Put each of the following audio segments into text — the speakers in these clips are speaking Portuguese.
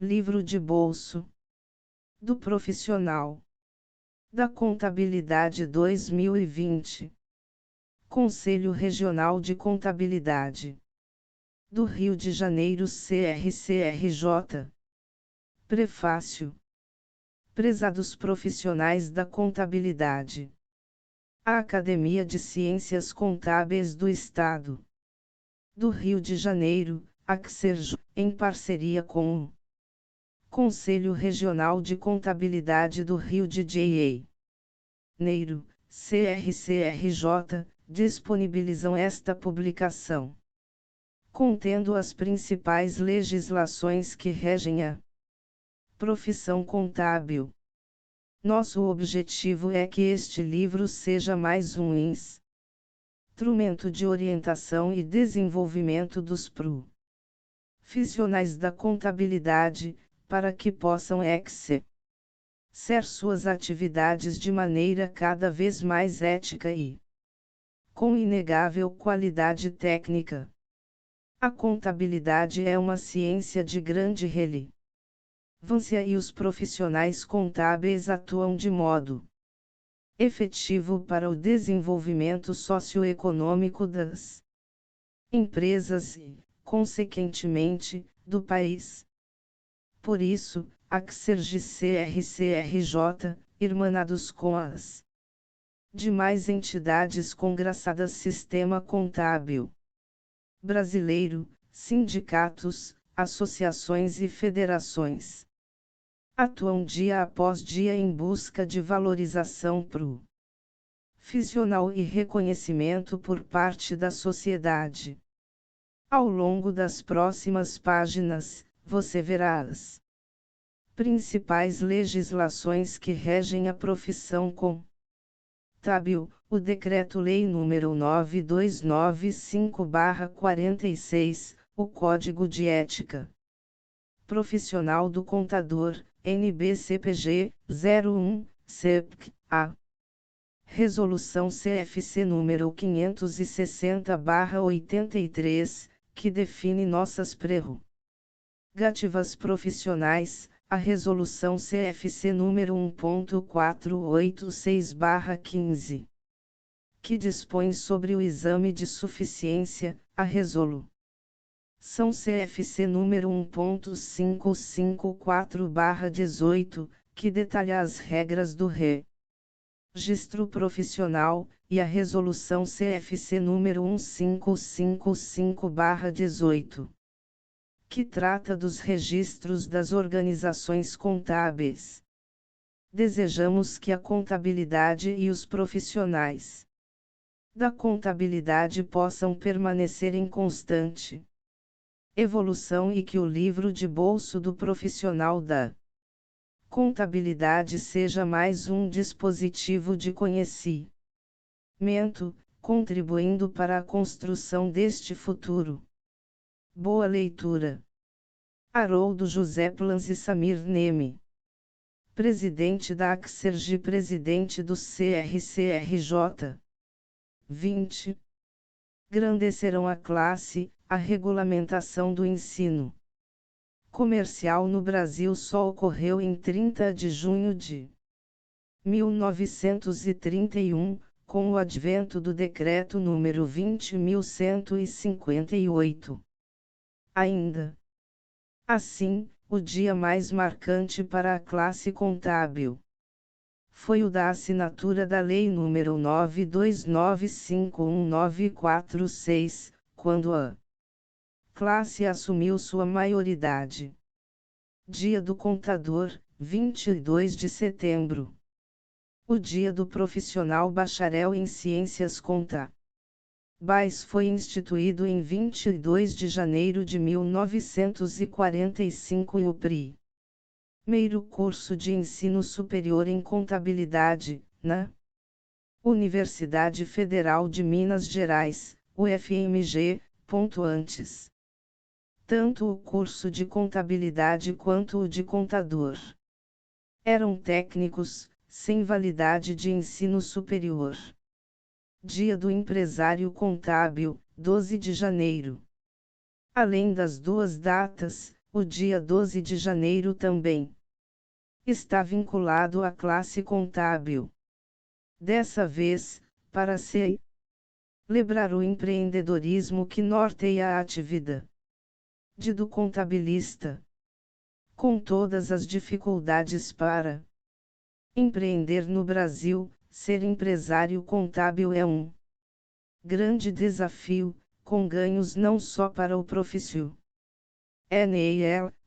Livro de bolso do profissional da Contabilidade 2020. Conselho Regional de Contabilidade do Rio de Janeiro, CRCRJ. Prefácio. Prezados profissionais da contabilidade. A Academia de Ciências Contábeis do Estado do Rio de Janeiro, ACCERJ, em parceria com o Conselho Regional de Contabilidade do Rio de Janeiro, CRCRJ, disponibilizam esta publicação, contendo as principais legislações que regem a profissão contábil. Nosso objetivo é que este livro seja mais um instrumento de orientação e desenvolvimento dos profissionais da contabilidade, para que possam exercer suas atividades de maneira cada vez mais ética e com inegável qualidade técnica. A contabilidade é uma ciência de grande relevância e os profissionais contábeis atuam de modo efetivo para o desenvolvimento socioeconômico das empresas e, consequentemente, do país. Por isso, ACCERJ e CRCRJ, irmanados com as demais entidades congraçadas Sistema Contábil Brasileiro, sindicatos, associações e federações, atuam dia após dia em busca de valorização profissional e reconhecimento por parte da sociedade. Ao longo das próximas páginas, você verá as principais legislações que regem a profissão contábil, o Decreto-Lei nº 9295/46, o Código de Ética Profissional do Contador, NBCPG, 01, CEPC, A. Resolução CFC nº 560/83, que define nossas prerrogativas profissionais, a Resolução CFC nº 1.486/15, que dispõe sobre o exame de suficiência, a Resolução CFC nº 1.554/18, que detalha as regras do registro profissional, e a Resolução CFC nº 1555/18, que trata dos registros das organizações contábeis. Desejamos que a contabilidade e os profissionais da contabilidade possam permanecer em constante evolução e que o livro de bolso do profissional da contabilidade seja mais um dispositivo de conhecimento, contribuindo para a construção deste futuro. Boa leitura. Haroldo José Plans e Samir Neme, presidente da ACCERJ e presidente do CRCRJ. 20. Engrandecerão a classe. A regulamentação do ensino comercial no Brasil só ocorreu em 30 de junho de 1931, com o advento do Decreto nº 20.158. Ainda assim, o dia mais marcante para a classe contábil foi o da assinatura da Lei nº 92951946, quando a classe assumiu sua maioridade. Dia do Contador, 22 de setembro. O Dia do Profissional Bacharel em Ciências Contábeis foi instituído em 22 de janeiro de 1945 e o primeiro curso de ensino superior em contabilidade, na Universidade Federal de Minas Gerais, UFMG, antes. Tanto o curso de contabilidade quanto o de contador eram técnicos, sem validade de ensino superior. Dia do Empresário Contábil, 12 de janeiro. Além das duas datas, o dia 12 de janeiro também está vinculado à classe contábil. Dessa vez, para celebrar o empreendedorismo que norteia a atividade do contabilista, com todas as dificuldades para empreender no Brasil, ser empresário contábil é um grande desafio, com ganhos não só para o profissional,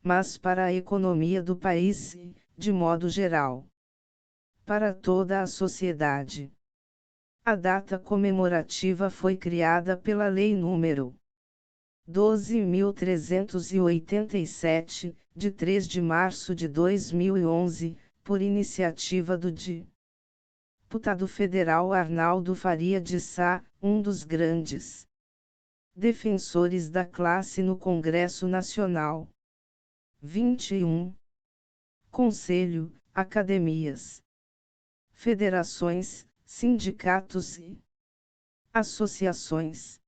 mas para a economia do país e, de modo geral, para toda a sociedade. A data comemorativa foi criada pela Lei nº 12.387, de 3 de março de 2011, por iniciativa do deputado federal Arnaldo Faria de Sá, um dos grandes defensores da classe no Congresso Nacional. 21. Conselho, academias, federações, sindicatos e associações,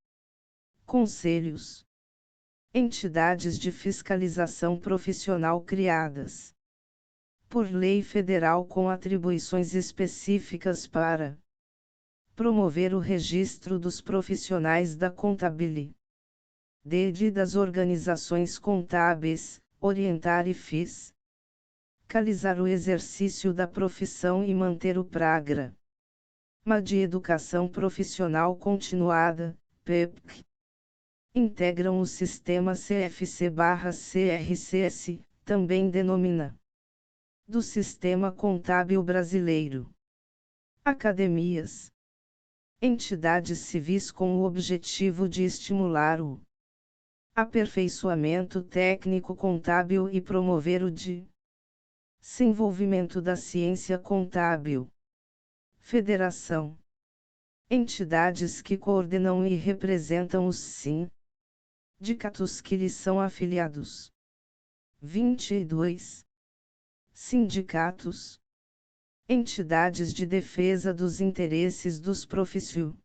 conselhos, entidades de fiscalização profissional criadas por lei federal com atribuições específicas para promover o registro dos profissionais da contabilidade e das organizações contábeis, orientar e fiscalizar o exercício da profissão e manter o programa de educação profissional continuada, PEPC. Integram o sistema CFC/CRCS, também denomina do Sistema Contábil Brasileiro. Academias, entidades civis com o objetivo de estimular o aperfeiçoamento técnico contábil e promover o desenvolvimento da ciência contábil. Federação, entidades que coordenam e representam os sindicatos que lhes são afiliados. 22. Sindicatos, entidades de defesa dos interesses dos profissionais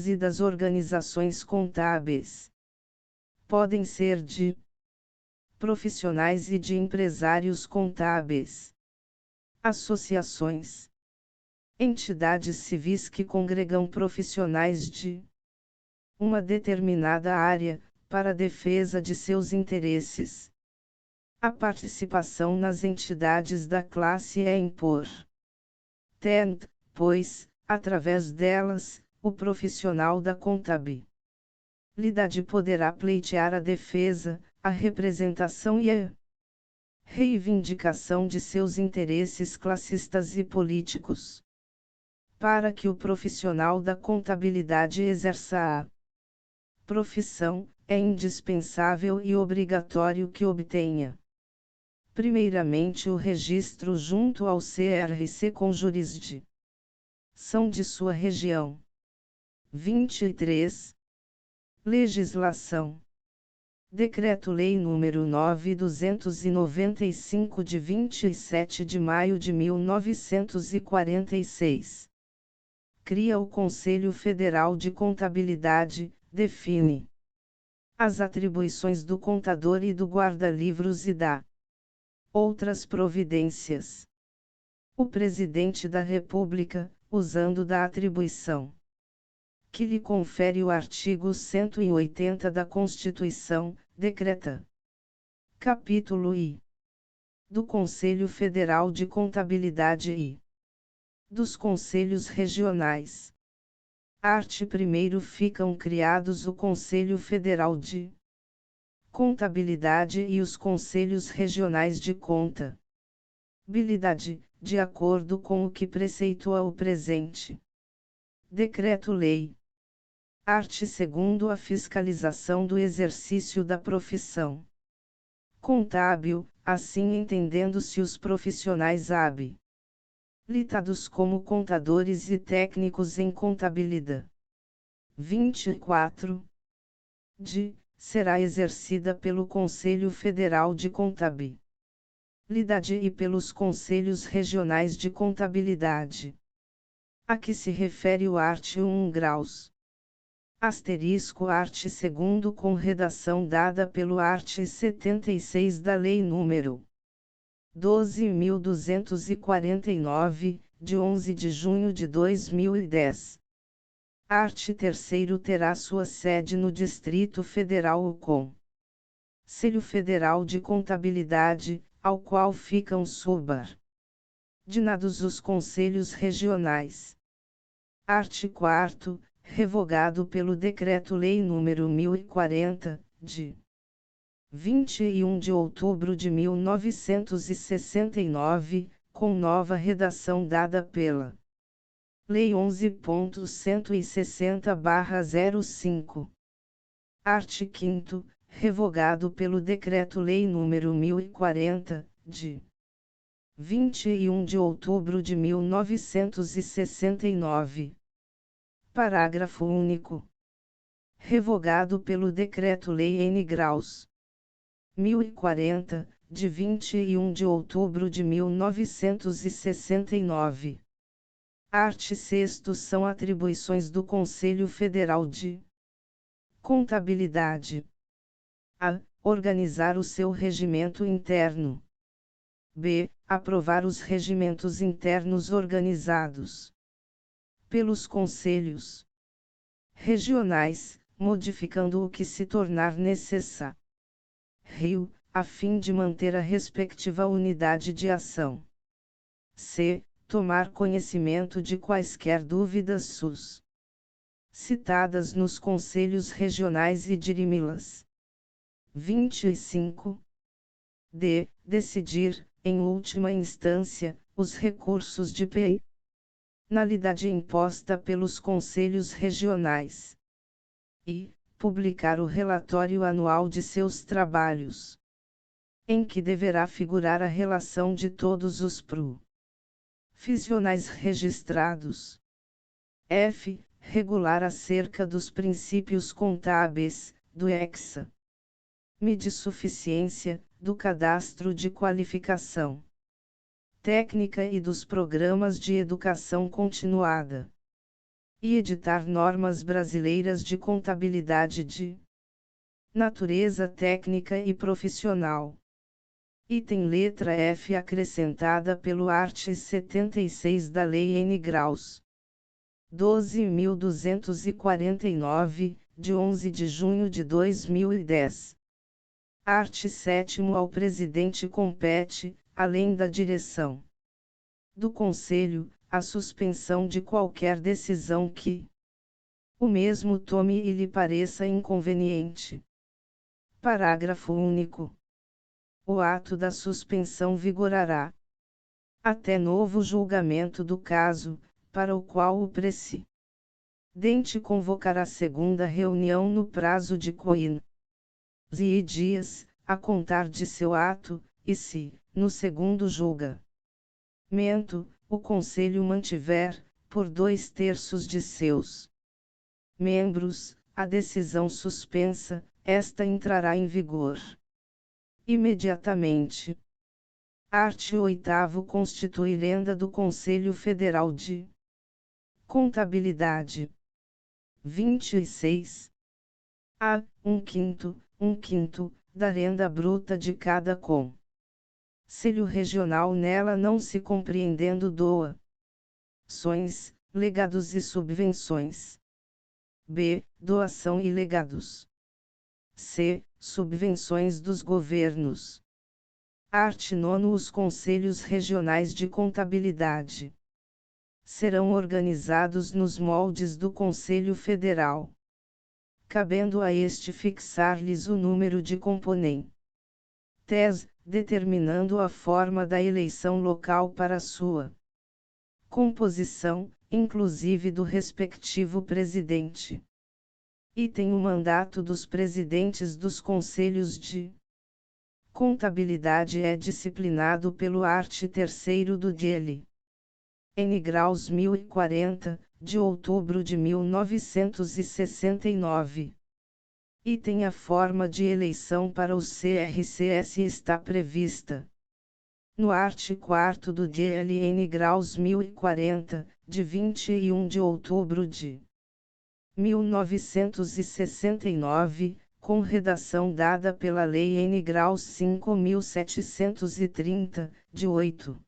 e das organizações contábeis. Podem ser de profissionais e de empresários contábeis. Associações, entidades civis que congregam profissionais de uma determinada área, para a defesa de seus interesses. A participação nas entidades da classe é importante, pois, através delas, o profissional da contabilidade poderá pleitear a defesa, a representação e a reivindicação de seus interesses classistas e políticos. Para que o profissional da contabilidade exerça a profissão, é indispensável e obrigatório que obtenha, primeiramente, o registro junto ao CRC com jurisdição de sua região. 23. Legislação. Decreto-Lei nº 9.295 de 27 de maio de 1946. Cria o Conselho Federal de Contabilidade, define as atribuições do contador e do guarda-livros e dá outras providências. O Presidente da República, usando da atribuição que lhe confere o artigo 180 da Constituição, decreta. Capítulo I. Do Conselho Federal de Contabilidade e dos Conselhos Regionais. Art. 1º ficam criados o Conselho Federal de Contabilidade e os Conselhos Regionais de Contabilidade, de acordo com o que preceitua o presente Decreto-Lei. Art. 2º a fiscalização do exercício da profissão contábil, assim entendendo-se os profissionais habilitados como contadores e técnicos em contabilidade. 24. Será exercida pelo Conselho Federal de Contabilidade e pelos Conselhos Regionais de Contabilidade. A que se refere o art. 1 graus. Asterisco art. 2º com redação dada pelo art. 76 da Lei nº 12.249, de 11 de junho de 2010. Art. 3º terá sua sede no Distrito Federal ou com Conselho Federal de Contabilidade, ao qual ficam subordinados os conselhos regionais. Art. 4º, revogado pelo Decreto-Lei nº 1040, de 21 de outubro de 1969, com nova redação dada pela Lei 11.160/05. Art. 5º, revogado pelo Decreto-Lei nº 1040, de 21 de outubro de 1969. Parágrafo único. Revogado pelo Decreto-Lei N. Graus 1040, de 21 de outubro de 1969. Art. 6º são atribuições do Conselho Federal de Contabilidade: a. Organizar o seu regimento interno. b. Aprovar os regimentos internos organizados pelos conselhos regionais, modificando o que se tornar necessário, a fim de manter a respectiva unidade de ação. c. Tomar conhecimento de quaisquer dúvidas suscitadas nos conselhos regionais e dirimi-las. 25. d. Decidir, em última instância, os recursos de penalidade imposta pelos conselhos regionais. E publicar o relatório anual de seus trabalhos, em que deverá figurar a relação de todos os profissionais registrados. f. Regular acerca dos princípios contábeis, do exame de suficiência, do cadastro de qualificação técnica e dos programas de educação continuada. E editar normas brasileiras de contabilidade de natureza técnica e profissional. Item letra F acrescentada pelo art. 76 da Lei N. Graus 12.249, de 11 de junho de 2010. Art. 7º ao presidente compete, além da direção do Conselho, a suspensão de qualquer decisão que o mesmo tome e lhe pareça inconveniente. Parágrafo único. O ato da suspensão vigorará até novo julgamento do caso, para o qual o presidente convocará segunda reunião no prazo de 15 dias, a contar de seu ato, e se, no segundo julgamento, o Conselho mantiver, por 2/3 de seus membros, a decisão suspensa, esta entrará em vigor imediatamente. Art. 8º constitui lenda do Conselho Federal de Contabilidade. 26. A. 1/5 da renda bruta de cada conselho regional, nela não se compreendendo doações, legados e subvenções. b. Doação e legados. c. Subvenções dos governos. Art. 9. Os conselhos regionais de contabilidade serão organizados nos moldes do Conselho Federal, cabendo a este fixar-lhes o número de componentes, determinando a forma da eleição local para sua composição, inclusive do respectivo presidente. Item: o mandato dos presidentes dos conselhos de contabilidade é disciplinado pelo art. 3º do DL. N. Graus 1040, de outubro de 1969. Item: a forma de eleição para os CRCS está prevista no art. 4º do DL. N. Graus 1040, de 21 de outubro de 1969, com redação dada pela Lei N. Graus 5.730, de 8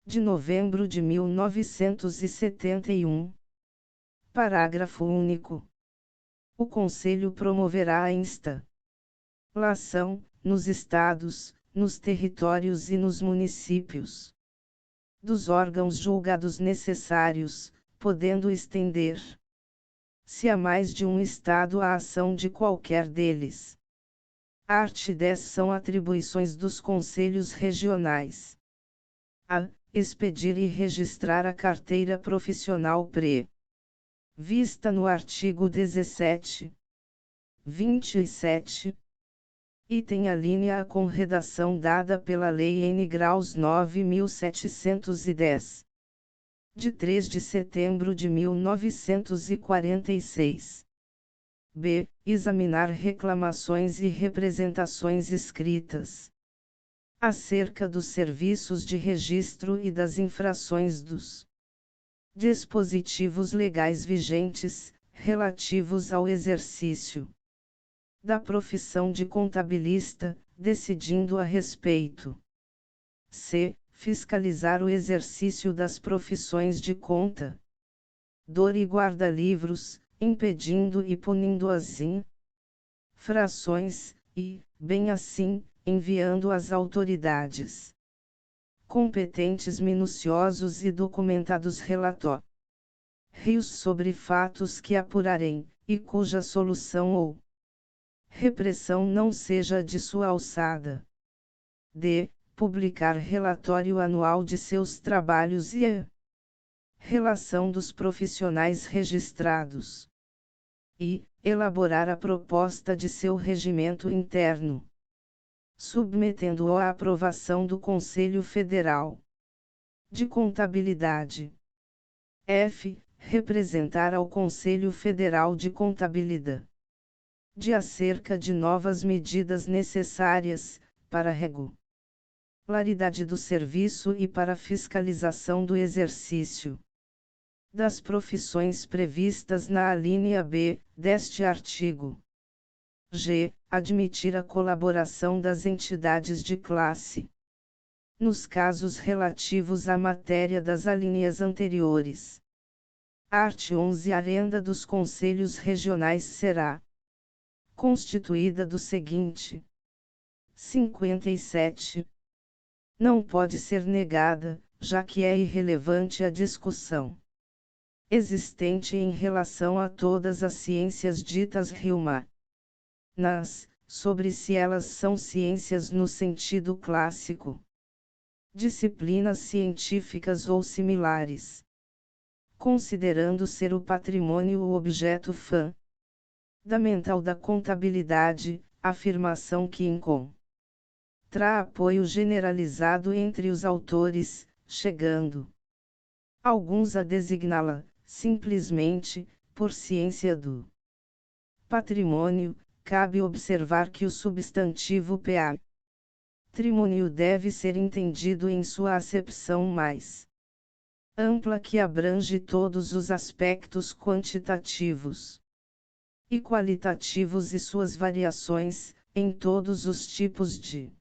de novembro de 1971. Parágrafo único. O Conselho promoverá a instalação, nos estados, nos territórios e nos municípios, dos órgãos julgados necessários, podendo estender, se há mais de um estado, a ação de qualquer deles. Art. 10 são atribuições dos conselhos regionais: a. Expedir e registrar a carteira profissional prevista no artigo 17. 27. Item alínea A com redação dada pela Lei N. Graus 9.710. De 3 de setembro de 1946. B. Examinar reclamações e representações escritas acerca dos serviços de registro e das infrações dos dispositivos legais vigentes, relativos ao exercício da profissão de contabilista, decidindo a respeito. C. Fiscalizar o exercício das profissões de contador e guarda-livros, impedindo e punindo as infrações, e, bem assim, enviando às autoridades competentes minuciosos e documentados relatórios sobre fatos que apurarem, e cuja solução ou repressão não seja de sua alçada. D. Publicar relatório anual de seus trabalhos e a relação dos profissionais registrados. E. Elaborar a proposta de seu regimento interno, submetendo-o à aprovação do Conselho Federal de Contabilidade. F. Representar ao Conselho Federal de Contabilidade acerca de novas medidas necessárias, para a regularidade do serviço e para a fiscalização do exercício das profissões previstas na alínea B, deste artigo. G. Admitir a colaboração das entidades de classe, nos casos relativos à matéria das alíneas anteriores. Art. 11. A renda dos conselhos regionais será constituída do seguinte: 57. Não pode ser negada, já que é irrelevante a discussão existente em relação a todas as ciências ditas humanas, sobre se elas são ciências no sentido clássico, disciplinas científicas ou similares, considerando ser o patrimônio o objeto fundamental da contabilidade, afirmação que encontra apoio generalizado entre os autores, chegando alguns a designá-la, simplesmente, por ciência do patrimônio. Cabe observar que o substantivo patrimônio deve ser entendido em sua acepção mais ampla, que abrange todos os aspectos quantitativos e qualitativos e suas variações, em todos os tipos de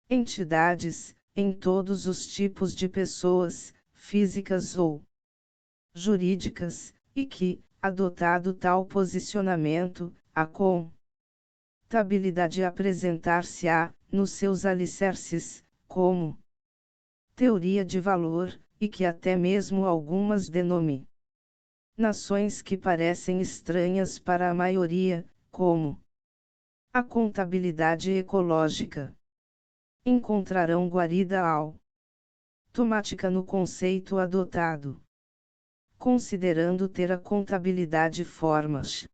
entidades, em todos os tipos de pessoas, físicas ou jurídicas, e que, adotado tal posicionamento, a contabilidade apresentar-se-á, nos seus alicerces, como teoria de valor, e que até mesmo algumas denominações que parecem estranhas para a maioria, como a contabilidade ecológica, encontrarão guarida automática no conceito adotado, considerando ter a contabilidade formas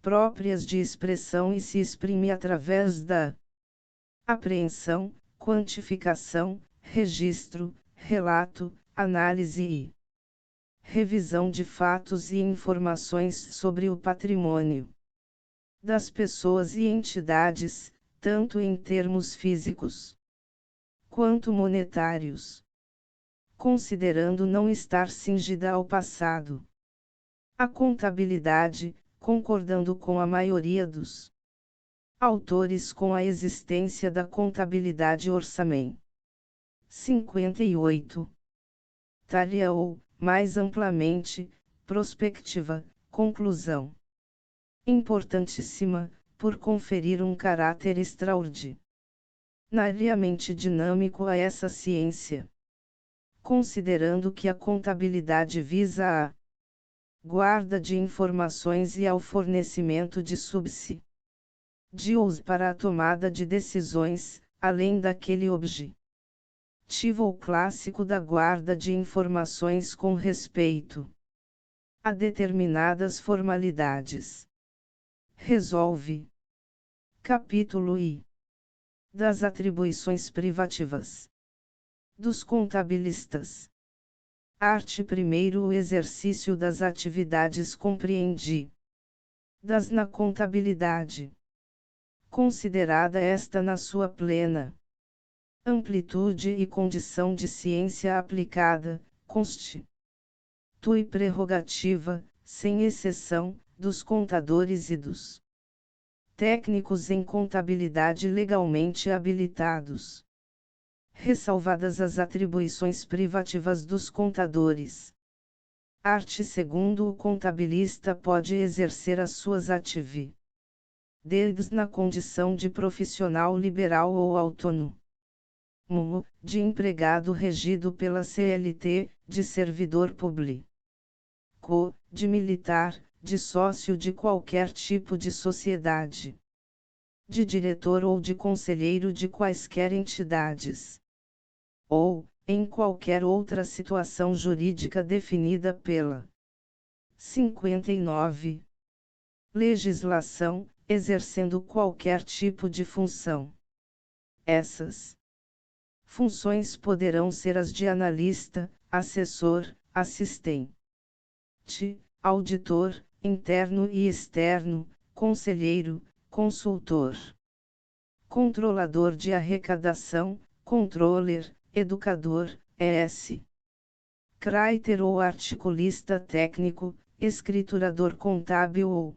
próprias de expressão e se exprime através da apreensão, quantificação, registro, relato, análise e revisão de fatos e informações sobre o patrimônio das pessoas e entidades, tanto em termos físicos quanto monetários, considerando não estar cingida ao passado. A contabilidade, concordando com a maioria dos autores com a existência da contabilidade orçamentária. 58. Tarefa ou, mais amplamente, prospectiva, conclusão. Importantíssima, por conferir um caráter extraordinariamente dinâmico a essa ciência. Considerando que a contabilidade visa a guarda de informações e ao fornecimento de subsídios para a tomada de decisões, além daquele objetivo ou clássico da guarda de informações com respeito a determinadas formalidades. Resolve. Capítulo I. Das atribuições privativas dos contabilistas. Arte. Primeiro, o exercício das atividades compreendidas na contabilidade. Considerada esta na sua plena amplitude e condição de ciência aplicada, constitui prerrogativa, sem exceção, dos contadores e dos técnicos em contabilidade legalmente habilitados. Ressalvadas as atribuições privativas dos contadores. Art. Segundo, o contabilista pode exercer as suas atividades na condição de profissional liberal ou autônomo, de empregado regido pela CLT, de servidor público, de militar, de sócio de qualquer tipo de sociedade, de diretor ou de conselheiro de quaisquer entidades, ou, em qualquer outra situação jurídica definida pela 59. Legislação, exercendo qualquer tipo de função. Essas funções poderão ser as de analista, assessor, assistente, auditor, interno e externo, conselheiro, consultor, controlador de arrecadação, controller, educador, ES. Criter ou articulista técnico, escriturador contábil ou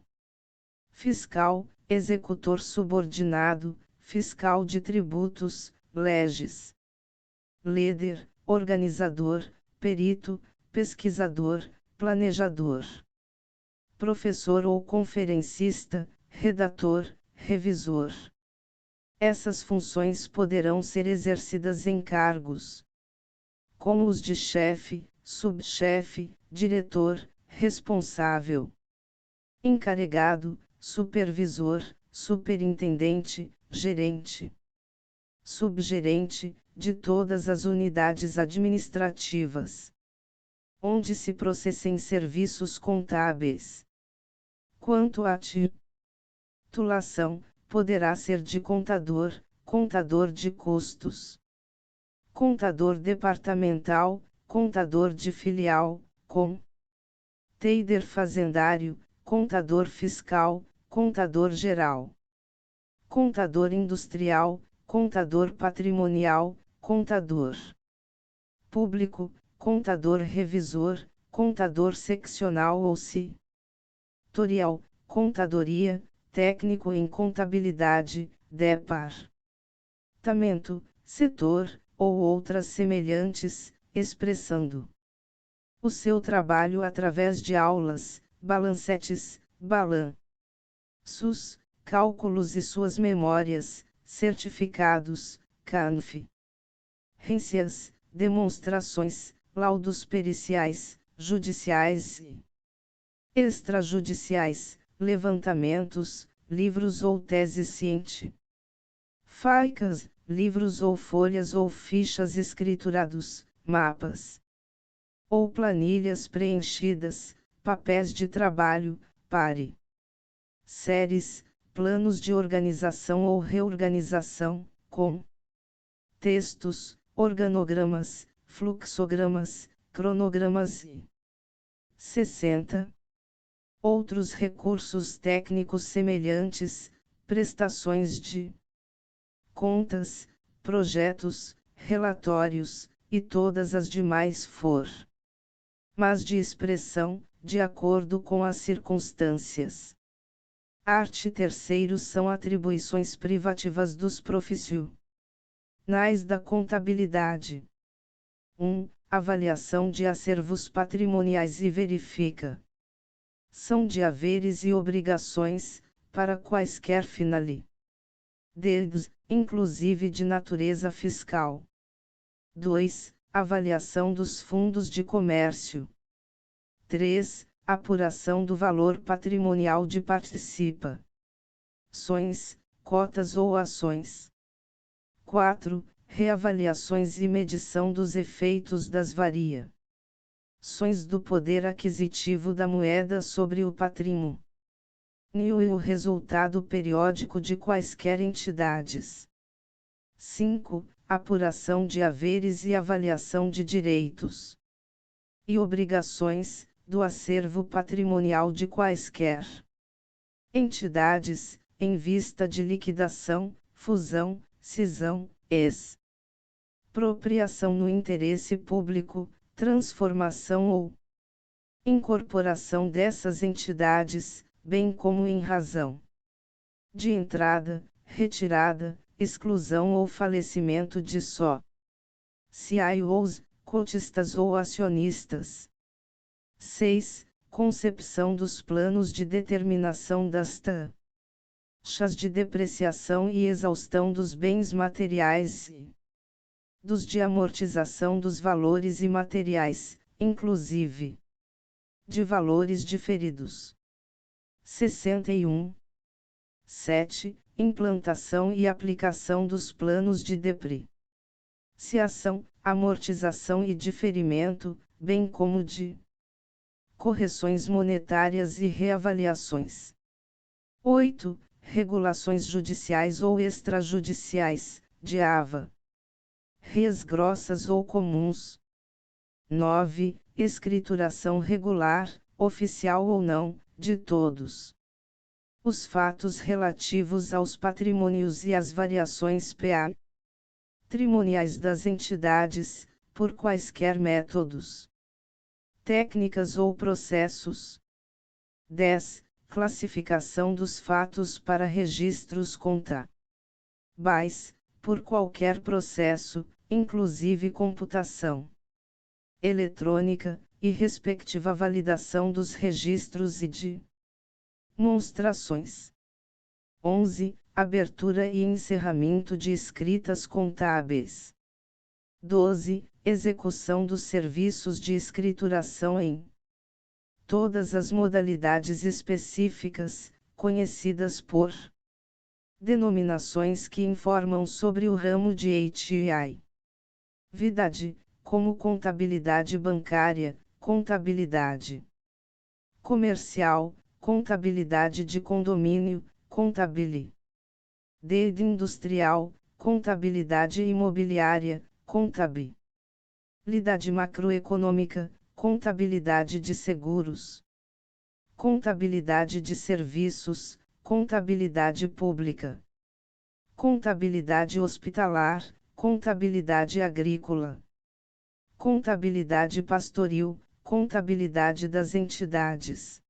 fiscal, executor subordinado, fiscal de tributos, legis. Líder, organizador, perito, pesquisador, planejador. Professor ou conferencista, redator, revisor. Essas funções poderão ser exercidas em cargos como os de chefe, subchefe, diretor, responsável, encarregado, supervisor, superintendente, gerente, subgerente, de todas as unidades administrativas onde se processem serviços contábeis. Quanto à titulação, poderá ser de contador, contador de custos, contador departamental, contador de filial, trader fazendário, contador fiscal, contador geral, contador industrial, contador patrimonial, contador público, contador revisor, contador seccional ou setorial, contadoria, técnico em contabilidade, departamento, setor, ou outras semelhantes, expressando o seu trabalho através de aulas, balancetes, balanços, cálculos e suas memórias, certificados, conferências, demonstrações, laudos periciais, judiciais e extrajudiciais, levantamentos, livros ou teses científicas, livros ou folhas ou fichas escriturados, mapas ou planilhas preenchidas, papéis de trabalho, séries, planos de organização ou reorganização, textos, organogramas, fluxogramas, cronogramas e 60. Outros recursos técnicos semelhantes, prestações de contas, projetos, relatórios, e todas as demais mas de expressão, de acordo com as circunstâncias. Art. 3º são atribuições privativas dos profissionais da contabilidade. 1. Avaliação de acervos patrimoniais e verifica. São de haveres e obrigações, para quaisquer finalidades, inclusive de natureza fiscal. 2. Avaliação dos fundos de comércio. 3. Apuração do valor patrimonial de participações, cotas ou ações. 4. Reavaliações e medição dos efeitos das variações do poder aquisitivo da moeda sobre o patrimônio e o resultado periódico de quaisquer entidades. 5. Apuração de haveres e avaliação de direitos e obrigações, do acervo patrimonial de quaisquer entidades, em vista de liquidação, fusão, cisão, expropriação no interesse público, transformação ou incorporação dessas entidades, bem como em razão de entrada, retirada, exclusão ou falecimento de socios, cotistas ou acionistas. 6. Concepção dos planos de determinação das taxas de depreciação e exaustão dos bens materiais e dos de amortização dos valores imateriais, inclusive de valores diferidos. 61. 7. Implantação e aplicação dos planos de depreciação, amortização e diferimento, bem como de correções monetárias e reavaliações. 8. Regulações judiciais ou extrajudiciais, de res grossas ou comuns. 9. Escrituração regular, oficial ou não, de todos os fatos relativos aos patrimônios e às variações patrimoniais das entidades, por quaisquer métodos, técnicas ou processos. 10. Classificação dos fatos para registros contábeis, por qualquer processo, inclusive computação eletrônica, e respectiva validação dos registros e de demonstrações. 11. Abertura e encerramento de escritas contábeis. 12. Execução dos serviços de escrituração em todas as modalidades específicas, conhecidas por denominações que informam sobre o ramo de atividade, como contabilidade bancária, contabilidade comercial, contabilidade de condomínio, contabilidade industrial, contabilidade imobiliária, contabilidade macroeconômica, contabilidade de seguros, contabilidade de serviços, contabilidade pública, contabilidade hospitalar, contabilidade agrícola, contabilidade pastoril, contabilidade das entidades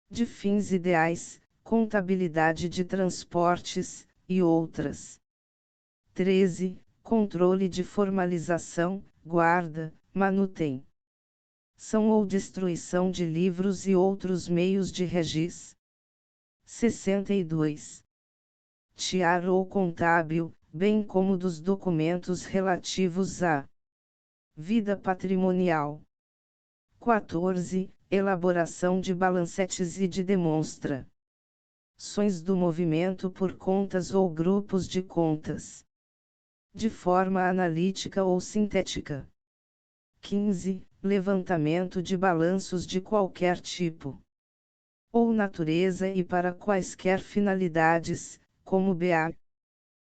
de fins ideais, contabilidade de transportes, e outras. 13. Controle de formalização, guarda, manutenção ou destruição de livros e outros meios de registro. 62. Tiar ou contábil, bem como dos documentos relativos à vida patrimonial. 14. Elaboração de balancetes e de demonstrações do movimento por contas ou grupos de contas, de forma analítica ou sintética. 15. Levantamento de balanços de qualquer tipo ou natureza e para quaisquer finalidades, como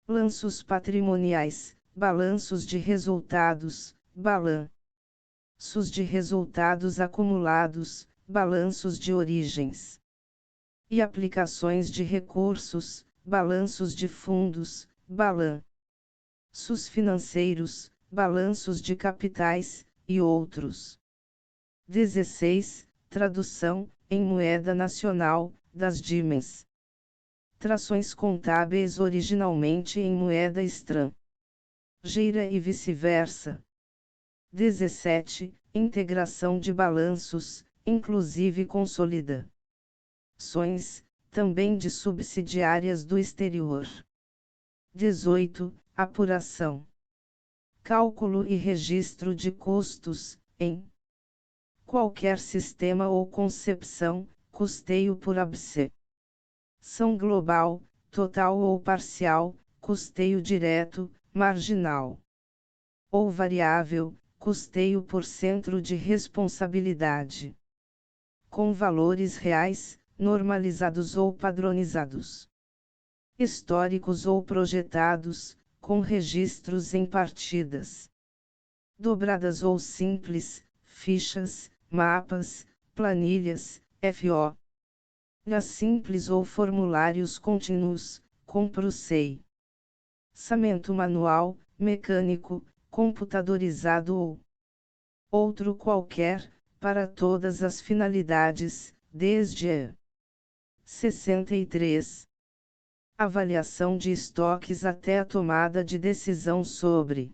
balanços patrimoniais, balanços de resultados, balanços de resultados acumulados, balanços de origens e aplicações de recursos, balanços de fundos, balanços financeiros, balanços de capitais, e outros. 16. tradução, em moeda nacional, das DIMES. Trações contábeis originalmente em moeda estrangeira e vice-versa. 17. Integração de balanços, inclusive consolidações, também de subsidiárias do exterior. 18. Apuração. Cálculo e registro de custos, em qualquer sistema ou concepção, custeio por absorção global, total ou parcial, custeio direto, marginal ou variável, custeio por centro de responsabilidade. Com valores reais, normalizados ou padronizados. Históricos ou projetados, com registros em partidas dobradas ou simples, fichas, mapas, planilhas, FO. Simples ou formulários contínuos, com PROCEI. Orçamento manual, mecânico, computadorizado ou outro qualquer, para todas as finalidades, desde a 63. Avaliação de estoques até a tomada de decisão sobre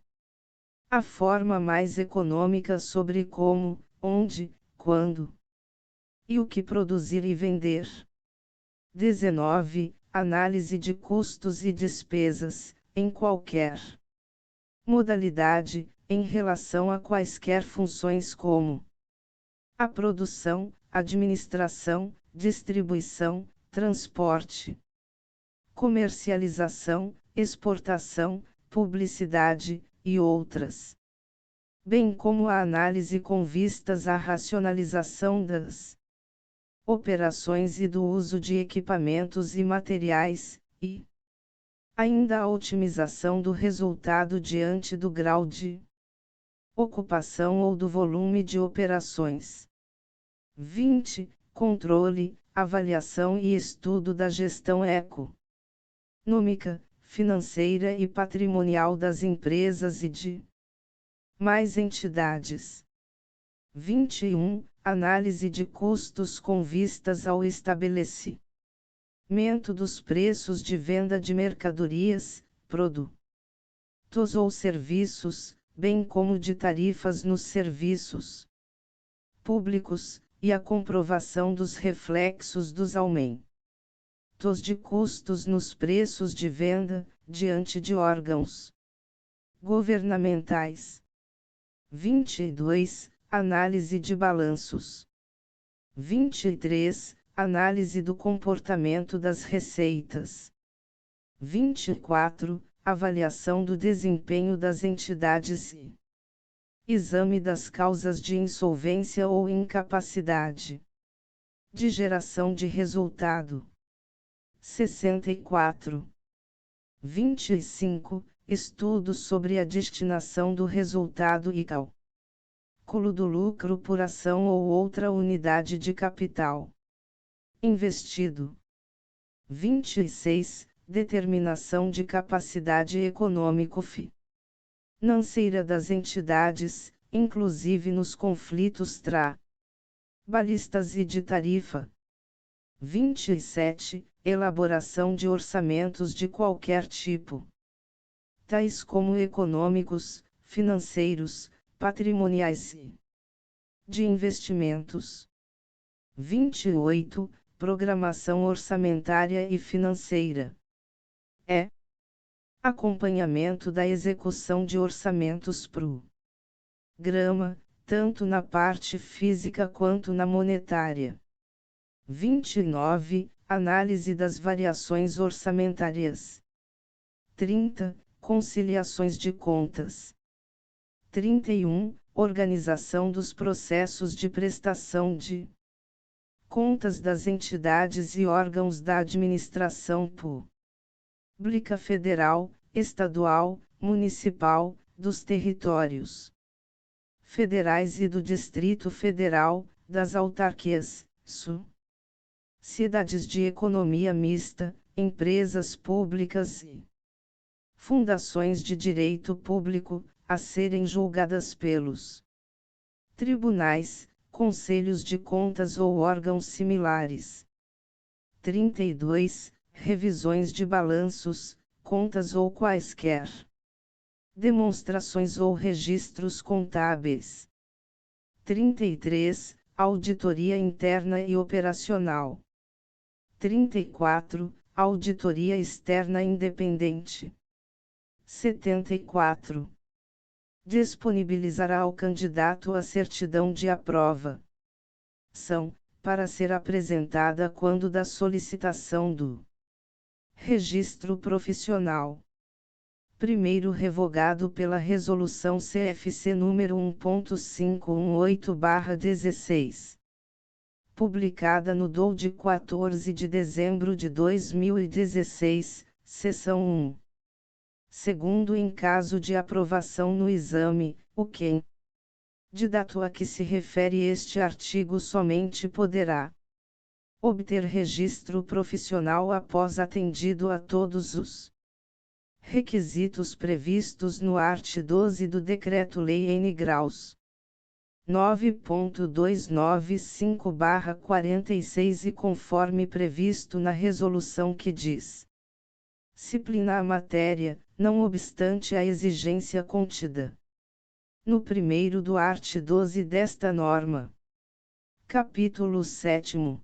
a forma mais econômica sobre como, onde, quando e o que produzir e vender. 19. Análise de custos e despesas, em qualquer modalidade, em relação a quaisquer funções como a produção, administração, distribuição, transporte, comercialização, exportação, publicidade, e outras. Bem como a análise com vistas à racionalização das operações e do uso de equipamentos e materiais, e ainda a otimização do resultado diante do grau de ocupação ou do volume de operações. 20. Controle, avaliação e estudo da gestão econômica, financeira e patrimonial das empresas e de mais entidades. 21. Análise de custos com vistas ao estabelecimento dos preços de venda de mercadorias, produtos ou serviços, bem como de tarifas nos serviços públicos, e a comprovação dos reflexos dos aumentos de custos nos preços de venda, diante de órgãos governamentais. 22. Análise de balanços. 23. Análise do comportamento das receitas. 24. Avaliação do desempenho das entidades e exame das causas de insolvência ou incapacidade de geração de resultado. 64. 25. Estudo sobre a destinação do resultado e cálculo do lucro por ação ou outra unidade de capital investido. 26. Determinação de capacidade econômico-financeira das entidades, inclusive nos conflitos trabalhistas e de tarifa. 27. Elaboração de orçamentos de qualquer tipo, tais como econômicos, financeiros, patrimoniais e de investimentos. 28. Programação orçamentária e financeira. Acompanhamento da execução de orçamentos programa, tanto na parte física quanto na monetária. 29. Análise das variações orçamentárias. 30. Conciliações de contas. 31. Organização dos processos de prestação de contas das entidades e órgãos da administração pública federal, estadual, municipal, dos territórios federais e do Distrito Federal, das autarquias, sociedades de economia mista, empresas públicas e fundações de direito público, a serem julgadas pelos tribunais, conselhos de contas ou órgãos similares. 32. Revisões de balanços, contas ou quaisquer demonstrações ou registros contábeis. 33. Auditoria interna e operacional. 34. Auditoria externa independente. 74. Disponibilizará ao candidato a certidão de aprova. Para ser apresentada quando da solicitação do registro profissional. Primeiro revogado pela Resolução CFC número 1.518/16. Publicada no DOU de 14 de dezembro de 2016, seção 1. Segundo, em caso de aprovação no exame, o candidato a que se refere este artigo somente poderá obter registro profissional após atendido a todos os requisitos previstos no art. 12 do Decreto-Lei N. Graus 9.295/46 e conforme previsto na resolução que disciplina a matéria, não obstante a exigência contida no primeiro do art. 12 desta norma. Capítulo 7º.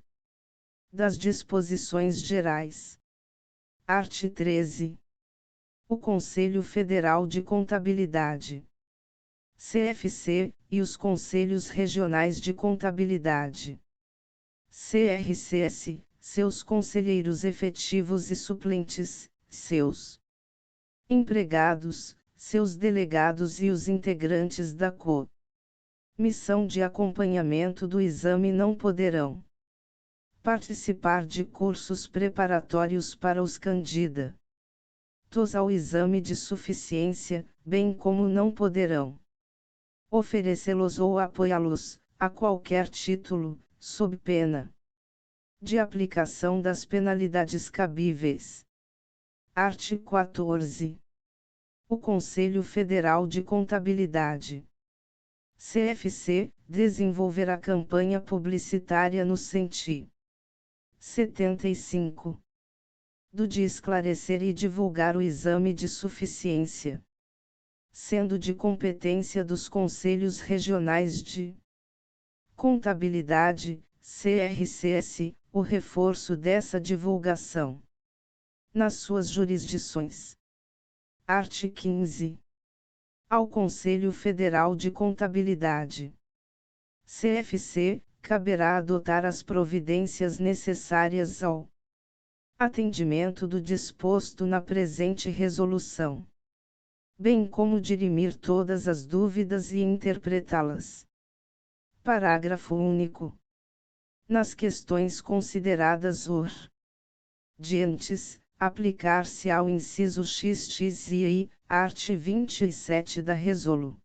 Das disposições gerais. Art. 13. O Conselho Federal de Contabilidade, CFC, e os Conselhos Regionais de Contabilidade, CRCS, seus conselheiros efetivos e suplentes, seus empregados, seus delegados e os integrantes da comissão de acompanhamento do exame não poderão participar de cursos preparatórios para os candidatos ao exame de suficiência, bem como não poderão oferecê-los ou apoiá-los, a qualquer título, sob pena de aplicação das penalidades cabíveis. Art. 14. O Conselho Federal de Contabilidade, CFC, desenvolverá campanha publicitária no sentido 75. De esclarecer e divulgar o exame de suficiência, sendo de competência dos Conselhos Regionais de Contabilidade, CRCS, o reforço dessa divulgação nas suas jurisdições. Art. 15. Ao Conselho Federal de Contabilidade, CFC, caberá adotar as providências necessárias ao atendimento do disposto na presente resolução, bem como dirimir todas as dúvidas e interpretá-las. Parágrafo único. Nas questões consideradas urgentes, aplicar-se ao inciso XX e I, art. 27 da Resolução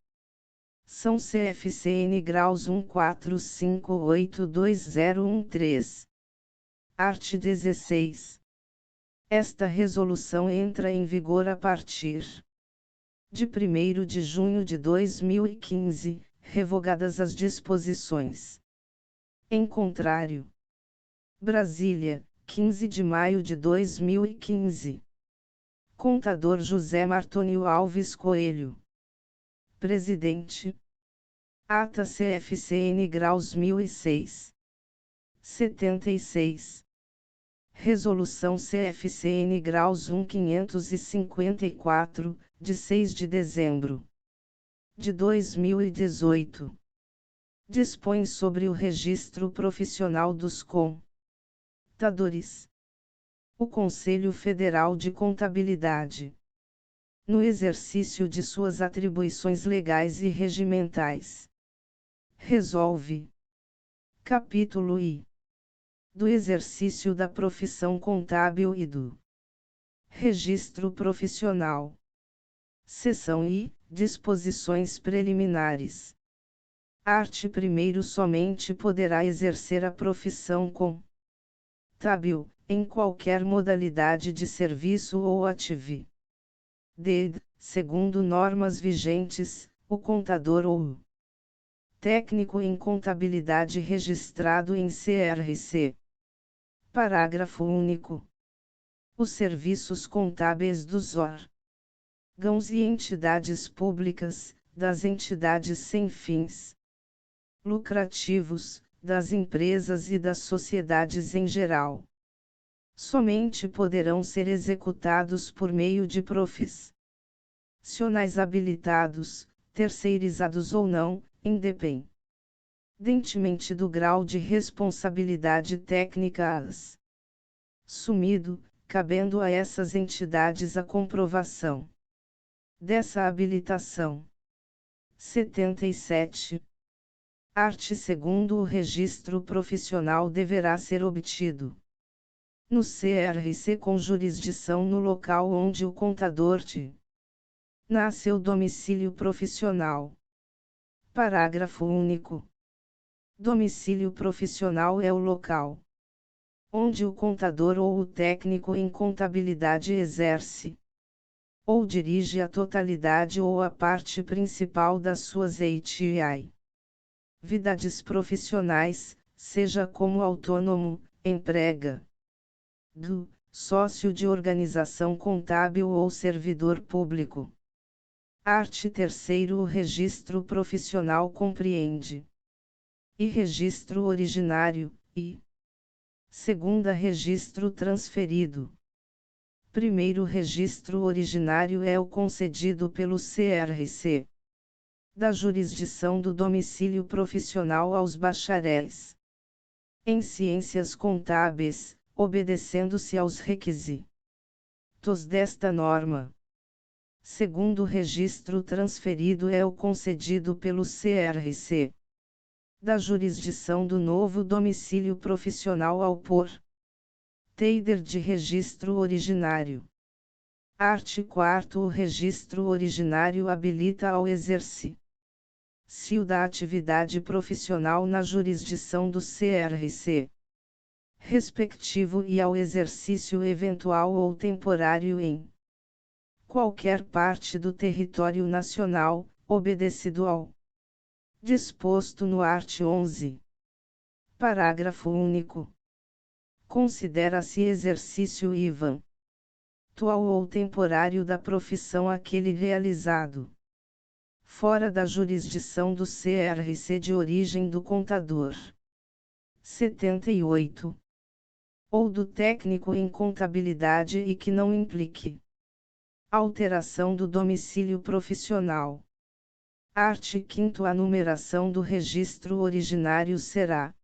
CFCN Graus 145820113. Art. 16. Esta resolução entra em vigor a partir de 1º de junho de 2015, revogadas as disposições. Em contrário. Brasília, 15 de maio de 2015. Contador José Martônio Alves Coelho. Presidente. Ata CFCN Graus 1006. 76. Resolução CFCN Graus 1554, de 6 de dezembro de 2018. Dispõe sobre o registro profissional dos contadores. O Conselho Federal de Contabilidade, no exercício de suas atribuições legais e regimentais, resolve. Capítulo I. Do exercício da profissão contábil e do registro profissional. Seção I. Disposições preliminares. Art. 1º. Somente poderá exercer a profissão contábil, em qualquer modalidade de serviço ou atividade, segundo normas vigentes, o contador ou técnico em contabilidade registrado em CRC. Parágrafo único. Os serviços contábeis dos órgãos e entidades públicas, das entidades sem fins lucrativos, das empresas e das sociedades em geral, somente poderão ser executados por meio de profissionais habilitados, terceirizados ou não, independentemente do grau de responsabilidade técnica assumido, cabendo a essas entidades a comprovação dessa habilitação. 77. Art. 2º. O registro profissional deverá ser obtido no CRC com jurisdição no local onde o contador nasceu domicílio profissional. Parágrafo único. Domicílio profissional é o local onde o contador ou o técnico em contabilidade exerce ou dirige a totalidade ou a parte principal das suas atividades profissionais, seja como autônomo, empregado, sócio de organização contábil ou servidor público. Art. 3º. O registro profissional compreende e registro originário, e segunda registro transferido. Primeiro registro originário é o concedido pelo CRC da jurisdição do domicílio profissional aos bacharéis em ciências contábeis, obedecendo-se aos requisitos desta norma. Segundo registro transferido é o concedido pelo CRC da jurisdição do novo domicílio profissional ao portador de registro originário. Art. 4º. O registro originário habilita ao exercício da atividade profissional na jurisdição do CRC respectivo e ao exercício eventual ou temporário em qualquer parte do território nacional, obedecido ao disposto no art. 11. Parágrafo único. Considera-se exercício eventual ou temporário da profissão aquele realizado fora da jurisdição do CRC de origem do contador. 78. Ou do técnico em contabilidade e que não implique alteração do domicílio profissional. Art. 5º. A numeração do registro originário será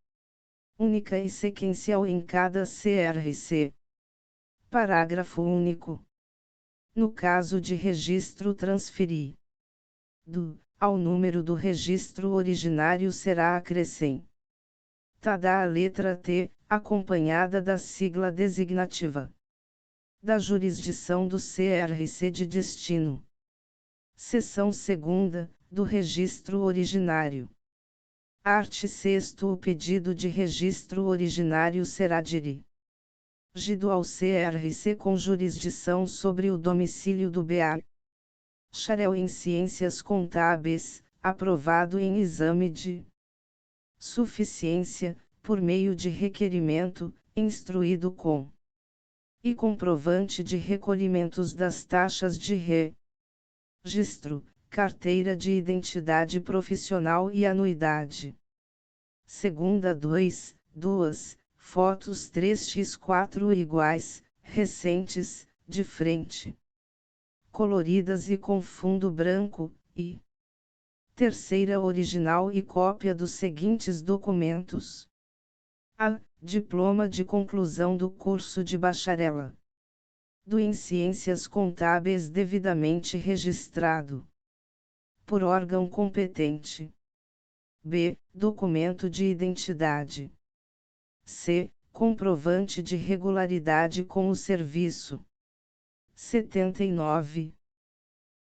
única e sequencial em cada CRC. Parágrafo único. No caso de registro transferido ao número do registro originário será acrescentada a letra T, acompanhada da sigla designativa da jurisdição do CRC de destino. Seção 2ª, do registro originário. Art. 6º. O pedido de registro originário será dirigido ao CRC com jurisdição sobre o domicílio do bacharel em ciências contábeis, aprovado em exame de suficiência, por meio de requerimento, instruído com e comprovante de recolhimentos das taxas de registro, carteira de identidade profissional e anuidade. Segunda 2, fotos 3x4 iguais, recentes, de frente, coloridas e com fundo branco, e terceira original e cópia dos seguintes documentos. A. Diploma de conclusão do curso de bacharela em ciências contábeis devidamente registrado por órgão competente. B. Documento de identidade. C. Comprovante de regularidade com o serviço. 79.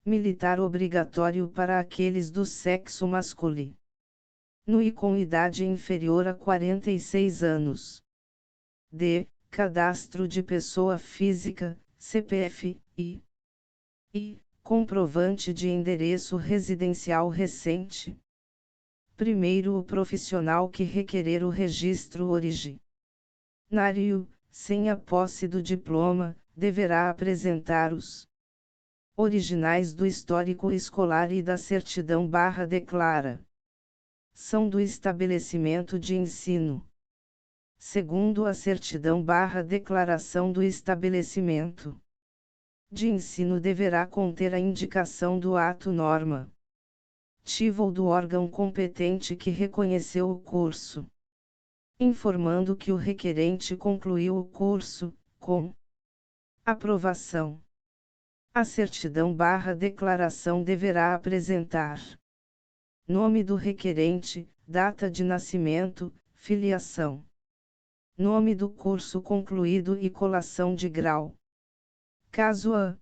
Militar obrigatório para aqueles do sexo masculino e com idade inferior a 46 anos. D. Cadastro de pessoa física, CPF, e comprovante de endereço residencial recente. Primeiro, o profissional que requerer o registro originário, sem a posse do diploma, deverá apresentar os originais do histórico escolar e da certidão/declaração do estabelecimento de ensino. Segundo, a certidão/declaração do estabelecimento de ensino deverá conter a indicação do ato normativo ou do órgão competente que reconheceu o curso, informando que o requerente concluiu o curso, com aprovação. A certidão/declaração deverá apresentar nome do requerente, data de nascimento, filiação, nome do curso concluído e colação de grau. Caso a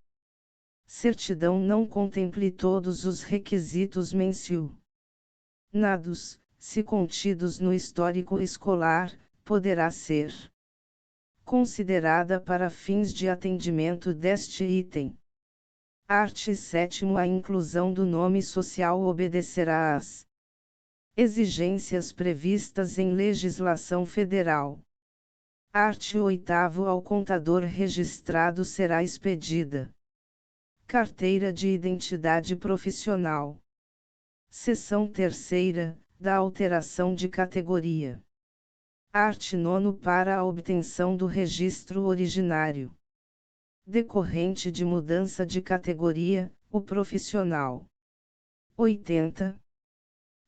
certidão não contemple todos os requisitos mencionados, se contidos no histórico escolar, poderá ser considerada para fins de atendimento deste item. Art. 7º. A inclusão do nome social obedecerá às exigências previstas em legislação federal. Art. 8º. Ao contador registrado será expedida carteira de identidade profissional. Seção 3ª, da alteração de categoria. Art. 9º. Para a obtenção do registro originário decorrente de mudança de categoria, o profissional 80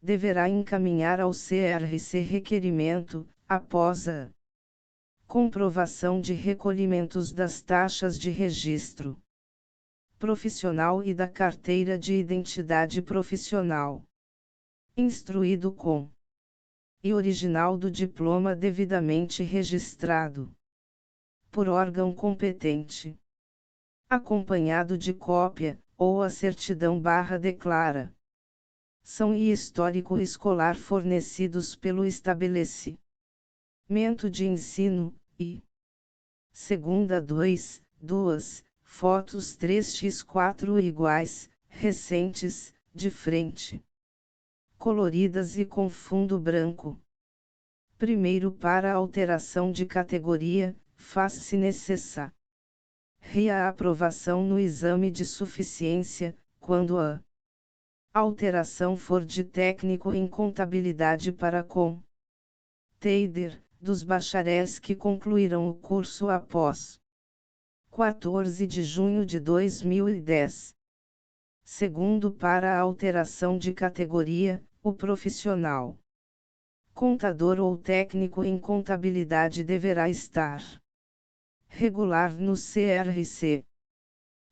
deverá encaminhar ao CRC requerimento, após a comprovação de recolhimentos das taxas de registro profissional e da carteira de identidade profissional, instruído com e original do diploma devidamente registrado por órgão competente, acompanhado de cópia, ou a certidão/declaração e histórico escolar fornecidos pelo estabelecimento de ensino, e segunda 2, fotos 3x4 iguais, recentes, de frente, coloridas e com fundo branco. Primeiro, para alteração de categoria, faz-se necessária a aprovação no exame de suficiência, quando a alteração for de técnico em contabilidade para contender, dos bacharéis que concluíram o curso após 14 de junho de 2010. Segundo, para a alteração de categoria, o profissional contador ou técnico em contabilidade deverá estar regular no CRC.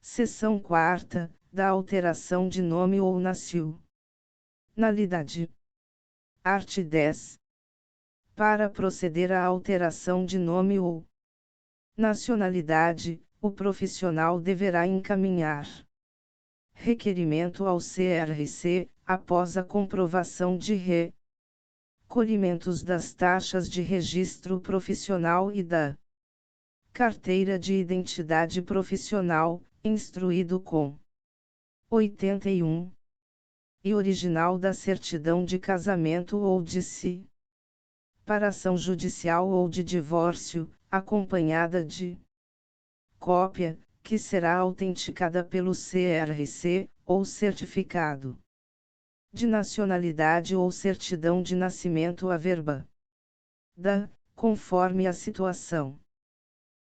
Seção 4ª, da alteração de nome ou nacionalidade. Art. 10. Para proceder à alteração de nome ou nacionalidade, o profissional deverá encaminhar requerimento ao CRC, após a comprovação de recolhimentos das taxas de registro profissional e da carteira de identidade profissional, instruído com 81 e original da certidão de casamento ou de separação judicial ou de divórcio, acompanhada de cópia, que será autenticada pelo CRC, ou certificado de nacionalidade ou certidão de nascimento averbada, conforme a situação.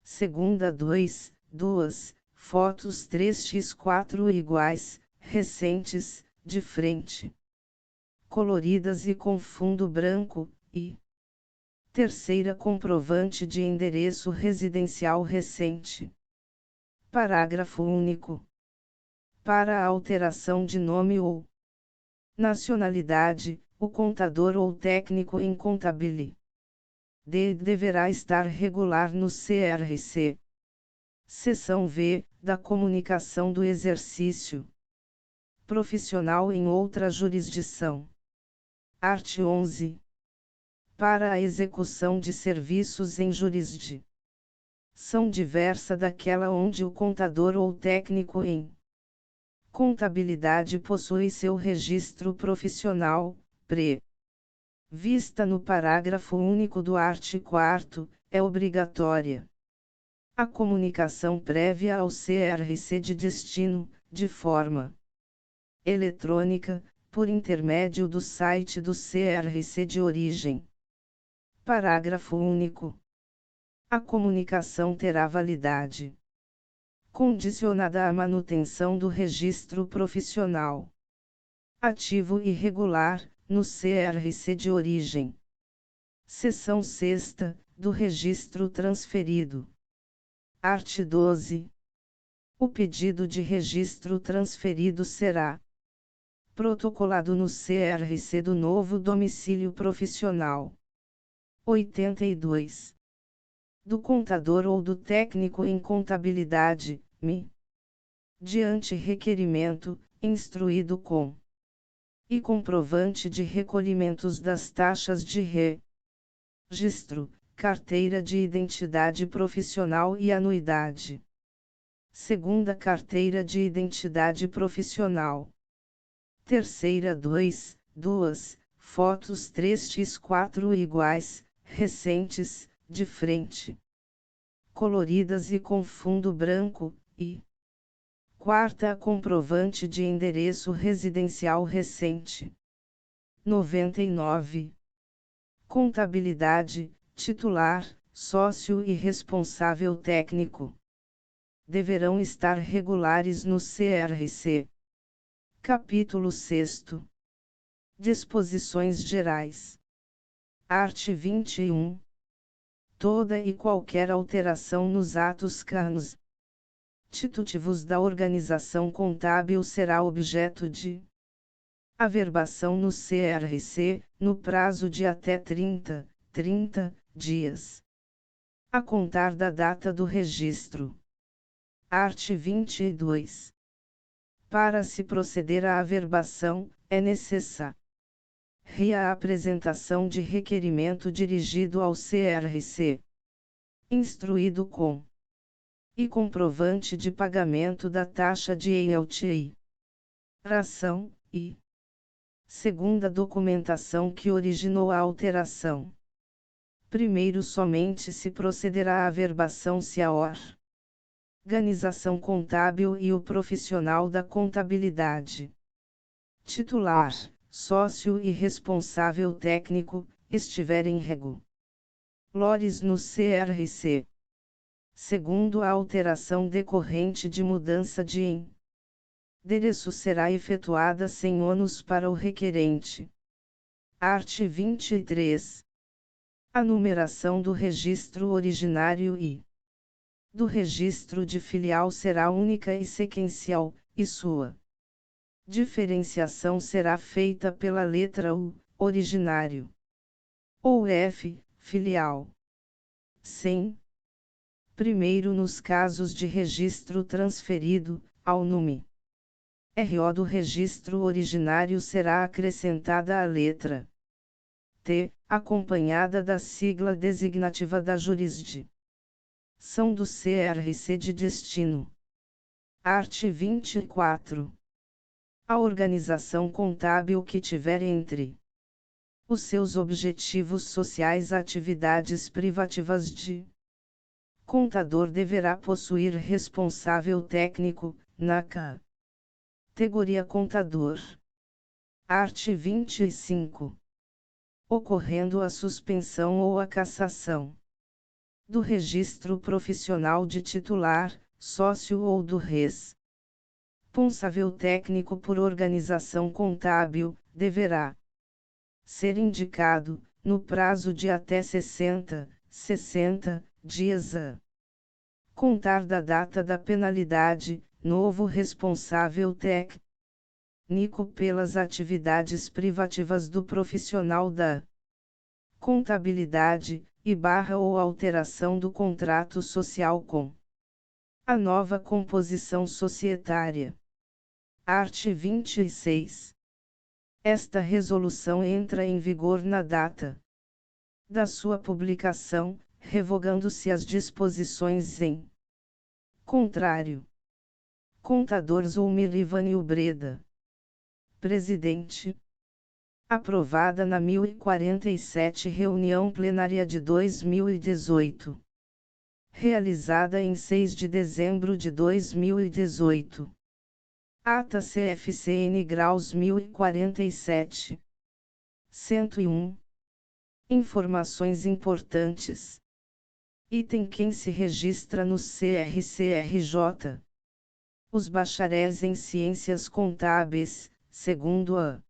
Segunda 2, fotos 3x4 iguais, recentes, de frente, coloridas e com fundo branco, e terceira, comprovante de endereço residencial recente. Parágrafo único. Para a alteração de nome ou nacionalidade, o contador ou técnico em contabilidade deverá estar regular no CRC. Seção V, da comunicação do exercício profissional em outra jurisdição. Art. 11. Para a execução de serviços em jurisdição diversa daquela onde o contador ou técnico em contabilidade possui seu registro profissional, vista no parágrafo único do artigo 4º, é obrigatória a comunicação prévia ao CRC de destino, de forma eletrônica, por intermédio do site do CRC de origem. Parágrafo único. A comunicação terá validade condicionada à manutenção do registro profissional ativo e regular, no CRC de origem. Seção 6ª, do registro transferido. Art. 12. O pedido de registro transferido será protocolado no CRC do novo domicílio profissional. 82. Do contador ou do técnico em contabilidade, diante requerimento, instruído com e comprovante de recolhimentos das taxas de registro, carteira de identidade profissional e anuidade. Segunda carteira de identidade profissional. Terceira 2, fotos 3x4 iguais, recentes, de frente, coloridas e com fundo branco, e quarta comprovante de endereço residencial recente. 99. Contabilidade, titular, sócio e responsável técnico deverão estar regulares no CRC. Capítulo 6º. Disposições gerais. Art. 21. Toda e qualquer alteração nos atos constitutivos da organização contábil será objeto de averbação no CRC, no prazo de até 30 dias, a contar da data do registro. Art. 22. Para se proceder à averbação, é necessária a apresentação de requerimento dirigido ao CRC, instruído com e comprovante de pagamento da taxa de alteração, e segunda documentação que originou a alteração. Primeiro somente se procederá à averbação se a organização contábil e o profissional da contabilidade, titular, sócio e responsável técnico, estiverem regulares no CRC. Segundo, a alteração decorrente de mudança de endereço será efetuada sem ônus para o requerente. Art. 23. A numeração do registro originário e do registro de filial será única e sequencial, e sua diferenciação será feita pela letra U, originário, ou F, filial. 100. Primeiro, nos casos de registro transferido, ao nome RO do registro originário será acrescentada a letra T, acompanhada da sigla designativa da jurisdição do CRC de destino. Art. 24. A organização contábil que tiver entre os seus objetivos sociais atividades privativas de contador deverá possuir responsável técnico, na categoria contador. Art. 25. Ocorrendo a suspensão ou a cassação do registro profissional de titular, sócio ou do responsável técnico por organização contábil, deverá ser indicado, no prazo de até 60 dias a contar da data da penalidade, novo responsável técnico pelas atividades privativas do profissional da contabilidade, ou alteração do contrato social com a nova composição societária. Art. 26. Esta resolução entra em vigor na data da sua publicação, revogando-se as disposições em contrário. Contador Zulmir Ivânio Breda. Presidente. aprovada na 1047 reunião plenária de 2018. Realizada em 6 de dezembro de 2018. Ata CFCN Graus 1047. 101. Informações importantes. Item: quem se registra no CRCRJ. Os bacharéis em Ciências Contábeis, segundo a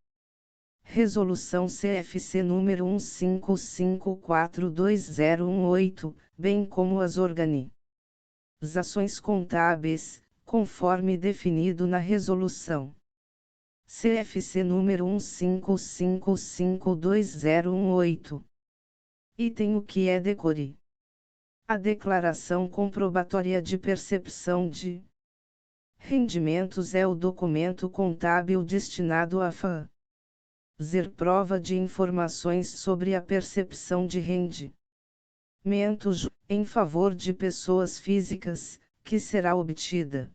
Resolução CFC número 15542018, bem como as organizações contábeis, conforme definido na Resolução CFC número 15552018. Item: o que é DECORE? A Declaração Comprobatória de Percepção de Rendimentos é o documento contábil destinado a fazer prova de informações sobre a percepção de rendimentos em favor de pessoas físicas, que será obtida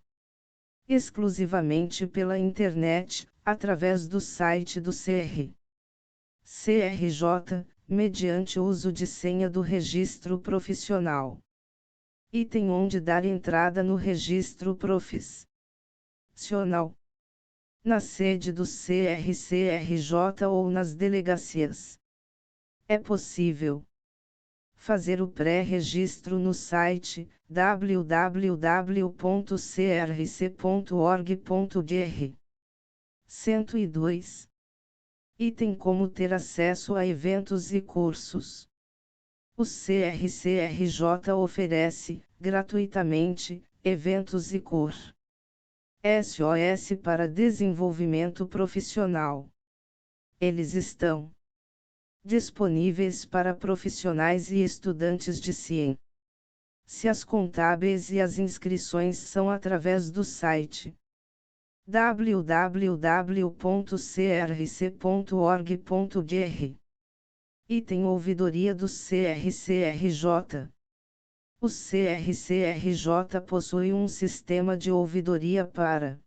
exclusivamente pela internet, através do site do CRJ, mediante uso de senha do registro profissional. Item: onde dar entrada no registro profissional. Na sede do CRCRJ ou nas delegacias. É possível fazer o pré-registro no site www.crc.org.br. 102. Item: como ter acesso a eventos e cursos. O CRCRJ oferece, gratuitamente, eventos e cursos SOS para desenvolvimento profissional. Eles estão disponíveis para profissionais e estudantes de ciências contábeis, e as inscrições são através do site www.crc.org.br. Item: ouvidoria do CRCRJ. O CRCRJ possui um sistema de ouvidoria para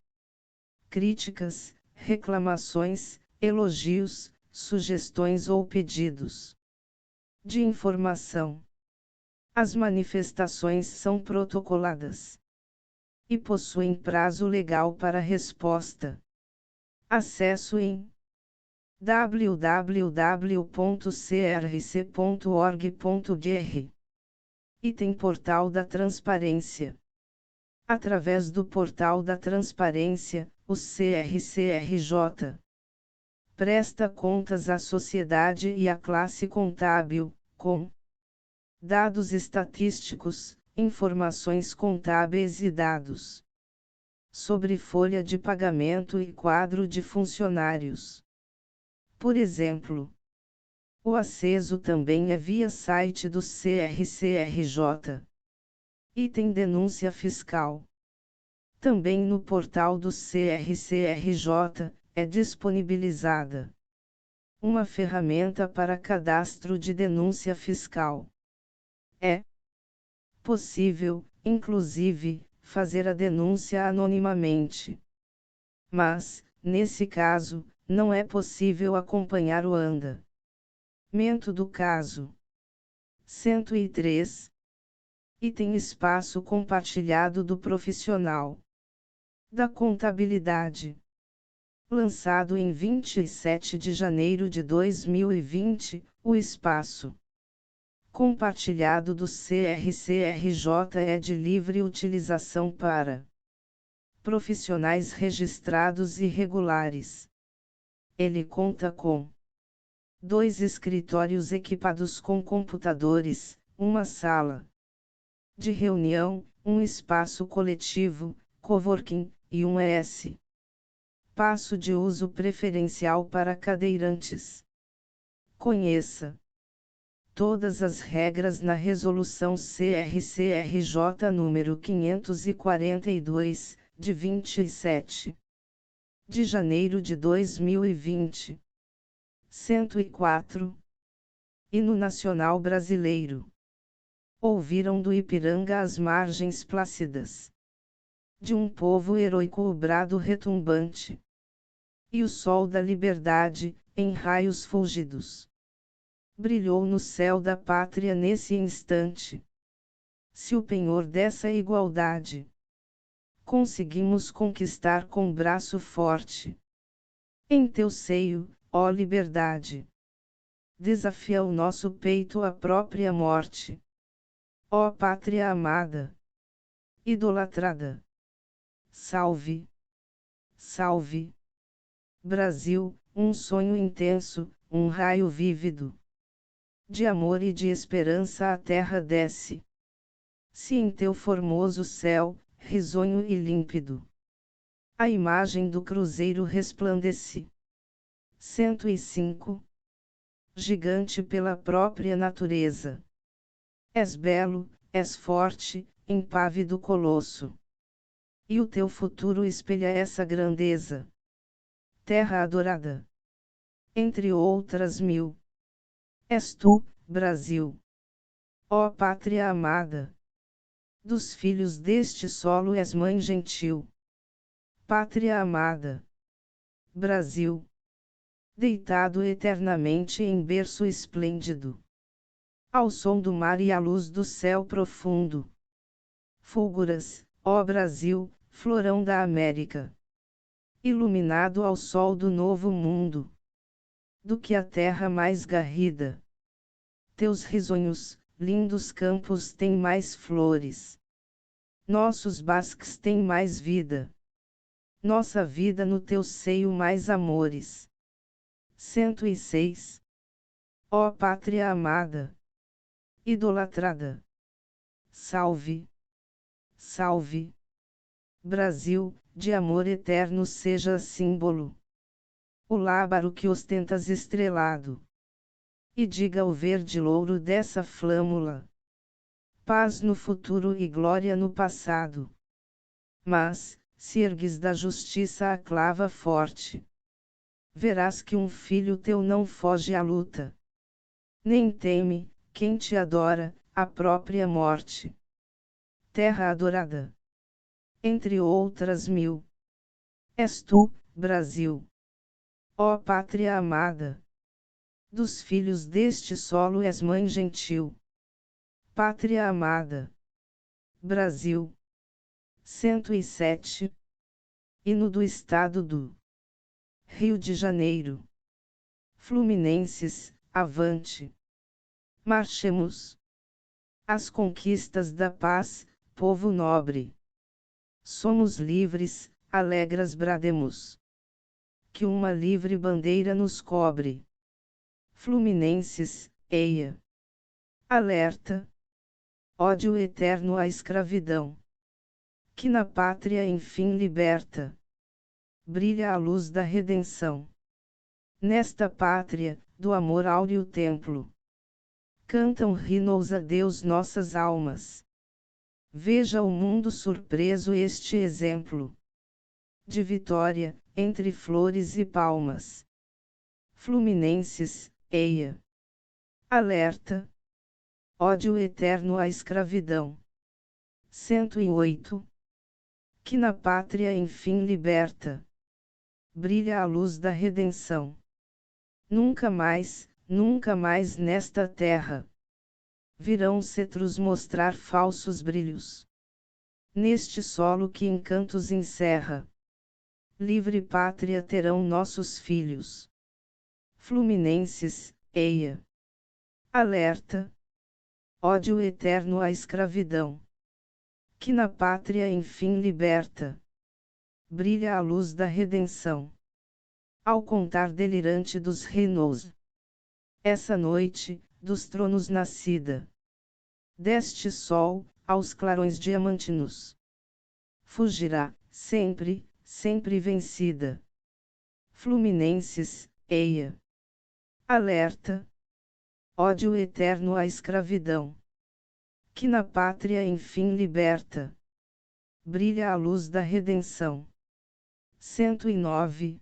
críticas, reclamações, elogios, sugestões ou pedidos de informação. As manifestações são protocoladas e possuem prazo legal para resposta. Acesso em www.crc.org.br. Item: portal da transparência. Através do portal da transparência, o CRCRJ presta contas à sociedade e à classe contábil, com dados estatísticos, informações contábeis e dados sobre folha de pagamento e quadro de funcionários. Por exemplo, o acesso também é via site do CRCRJ. Item: denúncia fiscal. Também no portal do CRCRJ, é disponibilizada uma ferramenta para cadastro de denúncia fiscal. É possível, inclusive, fazer a denúncia anonimamente. Mas, nesse caso, não é possível acompanhar o andamento do caso. 103. Item: espaço compartilhado do profissional da contabilidade. Lançado em 27 de janeiro de 2020, o espaço compartilhado do CRCRJ é de livre utilização para profissionais registrados e regulares. Ele conta com 2 escritórios equipados com computadores, uma sala de reunião, um espaço coletivo, coworking, e um espaço de uso preferencial para cadeirantes. Conheça todas as regras na Resolução CRCRJ número 542, de 27 de janeiro de 2020. 104. Hino Nacional Brasileiro. Ouviram do Ipiranga as margens plácidas de um povo heroico o brado retumbante E o sol da liberdade, em raios fulgidos, brilhou no céu da pátria nesse instante. Se o penhor dessa igualdade conseguimos conquistar com braço forte, em teu seio, ó liberdade, desafia o nosso peito à própria morte. Ó pátria amada, idolatrada, salve, salve, Brasil, um sonho intenso, um raio vívido de amor e de esperança a terra desce. Se em teu formoso céu, risonho e límpido, a imagem do cruzeiro resplandece. 105. Gigante pela própria natureza. És belo, és forte, impávido colosso. E o teu futuro espelha essa grandeza. Terra adorada. Entre outras mil. És tu, Brasil. Ó pátria amada. Dos filhos deste solo és mãe gentil. Pátria amada. Brasil. Deitado eternamente em berço esplêndido. Ao som do mar e à luz do céu profundo. Fulguras, ó Brasil, florão da América. Iluminado ao sol do novo mundo. Do que a terra mais garrida. Teus risonhos, lindos campos têm mais flores. Nossos basques têm mais vida. Nossa vida no teu seio mais amores. 106. Ó pátria amada, idolatrada, salve, salve, Brasil, de amor eterno seja símbolo. O lábaro que ostentas estrelado. E diga o verde louro dessa flâmula. Paz no futuro e glória no passado. Mas, se ergues da justiça a clava forte, verás que um filho teu não foge à luta. Nem teme, quem te adora, a própria morte. Terra adorada. Entre outras mil. És tu, Brasil. Ó pátria amada. Dos filhos deste solo és mãe gentil. Pátria amada. Brasil. 107. Hino do Estado do Rio de Janeiro. Fluminenses, avante. Marchemos. As conquistas da paz, povo nobre. Somos livres, alegras brademos. Que uma livre bandeira nos cobre. Fluminenses, eia. Alerta. Ódio eterno à escravidão. Que na pátria enfim liberta. Brilha a luz da redenção. Nesta pátria, do amor áureo templo. Cantam hinos a Deus nossas almas. Veja o mundo surpreso este exemplo. De vitória, entre flores e palmas. Fluminenses, eia. Alerta. Ódio eterno à escravidão. 108. Que na pátria enfim liberta. Brilha a luz da redenção. Nunca mais nesta terra. Virão cetros mostrar falsos brilhos. Neste solo que encantos encerra. Livre pátria terão nossos filhos. Fluminenses, eia. Alerta. Ódio eterno à escravidão. Que na pátria enfim liberta. Brilha a luz da redenção. Ao contar delirante dos reinos. Essa noite, dos tronos nascida. Deste sol, aos clarões diamantinos. Fugirá, sempre, sempre vencida. Fluminenses, eia. Alerta. Ódio eterno à escravidão. Que na pátria enfim liberta. Brilha a luz da redenção. 109.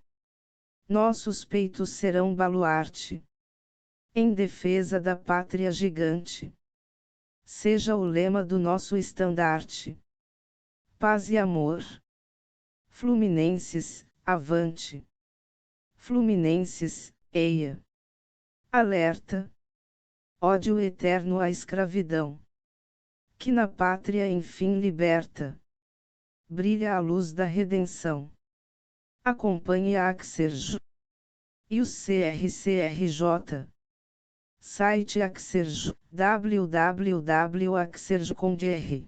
Nossos peitos serão baluarte. Em defesa da pátria gigante. Seja o lema do nosso estandarte. Paz e amor. Fluminenses, avante. Fluminenses, EIA. Alerta. Ódio eterno à escravidão. Que na pátria enfim liberta. Brilha a luz da redenção. Acompanhe a Axerj. E o CRCRJ. Site Axerj, www.axerj.com.br.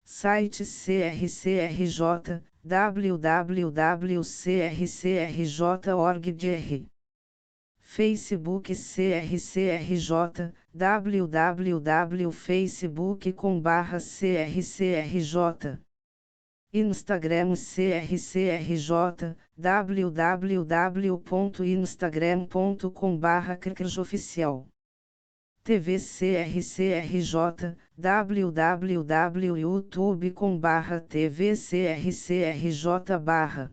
Site CRCRJ, www.crcrj.org.br. Facebook CRCRJ, www.facebook.com/crcrj. Instagram CRCRJ, www.instagram.com/crcrjoficial. TV CRCRJ, www.youtube.com/tvcrcrj/.